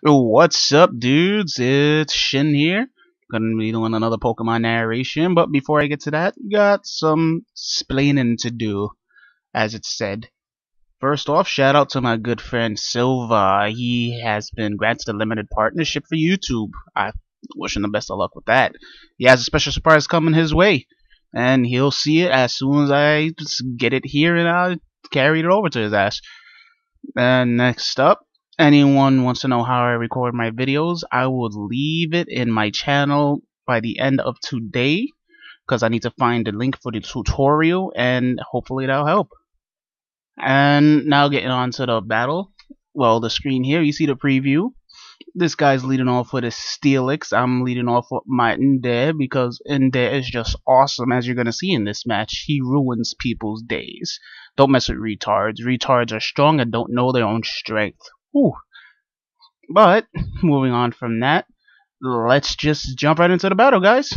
What's up, dudes? It's Shin here. Gonna be doing another Pokemon narration, but before I get to that, got some splaining to do, as it's said. First off, shout out to my good friend Silva. He has been granted a limited partnership for YouTube. I wish him the best of luck with that. He has a special surprise coming his way, and he'll see it as soon as I just get it here and I'll carry it over to his ass. And next up, anyone wants to know how I record my videos, I will leave it in my channel by the end of today because I need to find the link for the tutorial and hopefully that'll help. And now getting on to the battle. Well, the screen here, you see the preview. This guy's leading off with a Steelix. I'm leading off with my Inde because Inde is just awesome, as you're going to see in this match. He ruins people's days. Don't mess with retards. Retards are strong and don't know their own strength. Whew. But, moving on from that, let's just jump right into the battle, guys.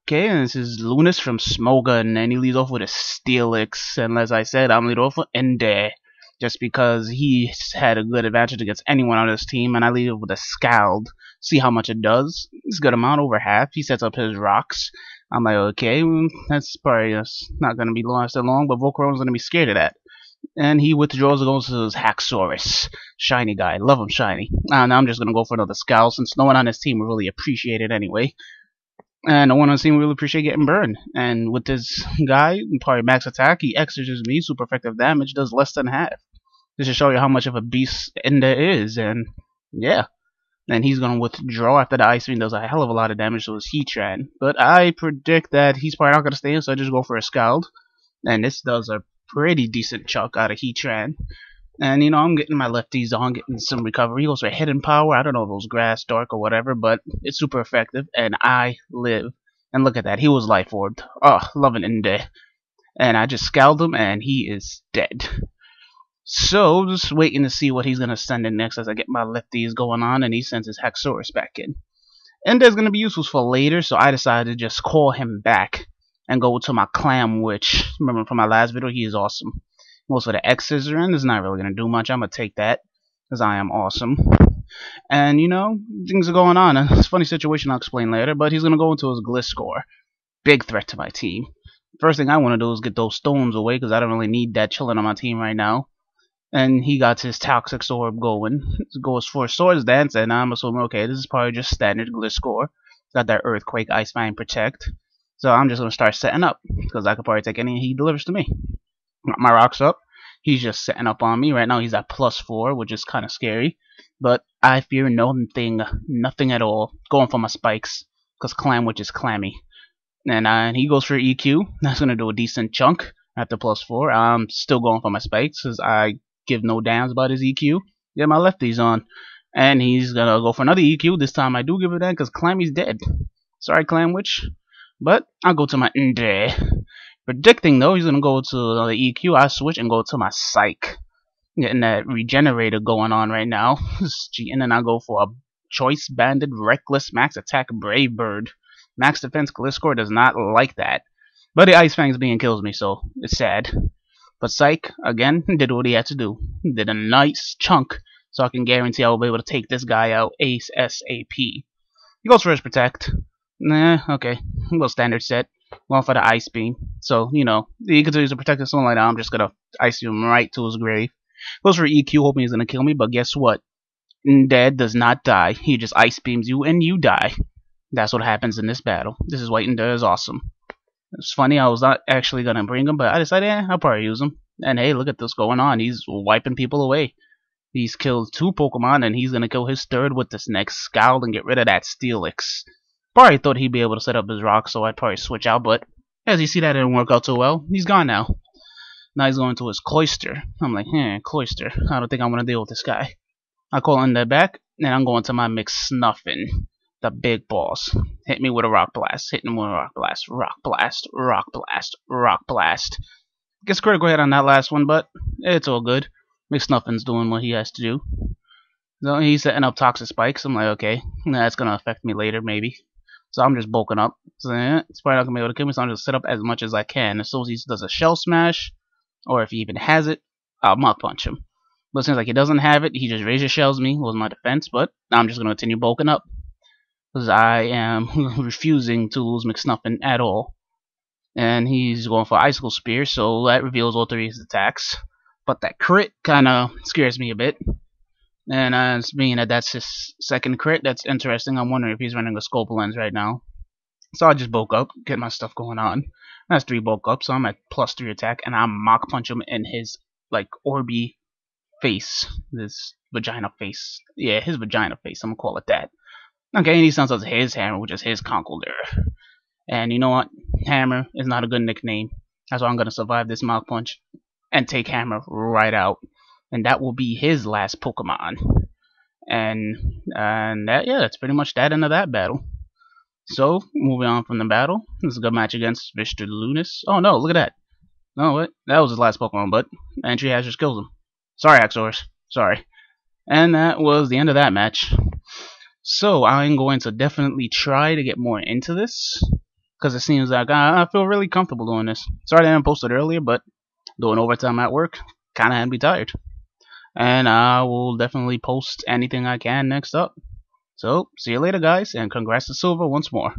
Okay, and this is Lunis from Smogon, and he leads off with a Steelix. And as I said, I'm leading off with Inde, just because he's had a good advantage against anyone on his team, and I lead with a Scald. See how much it does. It's a good amount, over half. He sets up his rocks. I'm like, okay, that's probably not going to be lasting long, but Volcaron's going to be scared of that. And he withdraws and goes to his Haxorus. Shiny guy. Love him shiny. And I'm just going to go for another Scald, since no one on his team will really appreciate it anyway. And no one on his team will really appreciate getting burned. And with this guy, probably max attack, he exorcisms me, super effective damage, does less than half. This should show you how much of a beast Inde is, and yeah. And he's going to withdraw after the Ice Beam does a hell of a lot of damage to his Heatran. But I predict that he's probably not going to stay in, so I just go for a Scald. And this does a pretty decent chunk out of Heatran. And, you know, I'm getting my lefties on, getting some recovery. He goes for Hidden Power. I don't know if it was Grass, Dark, or whatever, but it's super effective, and I live. And look at that. He was Life Orbed. Oh, loving Inde. And I just Scald him, and he is dead. So, just waiting to see what he's going to send in next as I get my lefties going on, and he sends his Haxorus back in. Ende's going to be useful for later, so I decided to just call him back and go to my Clam Witch. Remember from my last video, he is awesome. Goes for the X-Scissoring. It's not really going to do much. I'm going to take that because I am awesome. And, you know, things are going on. It's a funny situation I'll explain later, but he's going to go into his Gliscor. Big threat to my team. First thing I want to do is get those stones away because I don't really need that chilling on my team right now. And he got his Toxic Orb going. Goes for Swords Dance, and I'm assuming, okay, this is probably just standard Gliscor. Got that Earthquake, Ice Fang, Protect. So I'm just going to start setting up because I could probably take any he delivers to me. Got my rocks up. He's just setting up on me. Right now he's at +4, which is kind of scary. But I fear nothing at all. Going for my spikes, because Clam Witch is clammy. And he goes for EQ. That's going to do a decent chunk after +4. I'm still going for my spikes, because I give no damns about his EQ. Get my lefties on. And he's going to go for another EQ. This time I do give it that, because Clammy's dead. Sorry, Clam Witch. But I'll go to my Inde. Predicting though, he's gonna go to the EQ. I switch and go to my Psych. Getting that Regenerator going on right now. And then I go for a Choice Banded Reckless Max Attack Brave Bird. Max Defense Gliscor does not like that. But the Ice Fang's being kills me, so it's sad. But Psych, again, did what he had to do. Did a nice chunk, so I can guarantee I will be able to take this guy out ASAP. He goes for his Protect. Nah, okay. We'll standard set. Going for the Ice Beam. So, you know, he continues to protect us, something like that. I'm just gonna ice him right to his grave. Goes for EQ, hoping he's gonna kill me, but guess what? Dead does not die. He just Ice Beams you and you die. That's what happens in this battle. This is why Inde is awesome. It's funny, I was not actually gonna bring him, but I decided, I'll probably use him. And hey, look at this going on. He's wiping people away. He's killed 2 Pokemon, and he's gonna kill his 3rd with this next Scald and get rid of that Steelix. Probably thought he'd be able to set up his rock, so I'd probably switch out, but as you see, that didn't work out too well. He's gone now. Now he's going to his Cloyster. I'm like, Cloyster. I don't think I want to deal with this guy. I call in that back, and I'm going to my McSnuffin. The big boss. Hit me with a Rock Blast. Hit him with a Rock Blast. Rock Blast. Rock Blast. Rock Blast. Gets critical hit on that last one, but it's all good. McSnuffin's doing what he has to do. So he's setting up Toxic Spikes. I'm like, okay, that's going to affect me later, maybe. So I'm just bulking up. So it's probably not going to be able to kill me, so I'm just set up as much as I can. As soon as he does a Shell Smash, or if he even has it, I'll Mach Punch him. But it seems like he doesn't have it. He just razor shells me was my defense, but I'm just going to continue bulking up. Because I am refusing to lose McSnuffin at all. And he's going for Icicle Spear, so that reveals all three of his attacks. But that crit kind of scares me a bit. And being that that's his second crit, that's interesting. I'm wondering if he's running a scope lens right now. So I just bulk up, get my stuff going on. That's 3 bulk up, so I'm at +3 attack, and I Mach Punch him in his, like, Orby face. This vagina face. Yeah, his vagina face, I'm gonna call it that. Okay, and he sounds like his hammer, which is his conqueror. And you know what? Hammer is not a good nickname. That's why I'm gonna survive this Mach Punch and take Hammer right out. And that will be his last Pokemon. And that, yeah, that's pretty much that end of that battle. So, moving on from the battle, this is a good match against Mr. Lunis. Oh no, look at that. No, what? That was his last Pokemon, but Entry has just killed him. Sorry, Axors. Sorry. And that was the end of that match. So, I'm going to definitely try to get more into this, because it seems like I feel really comfortable doing this. Sorry I didn't post it earlier, but doing overtime at work kind of had me tired. And I will definitely post anything I can next up. So, see you later, guys, and congrats to Silver once more.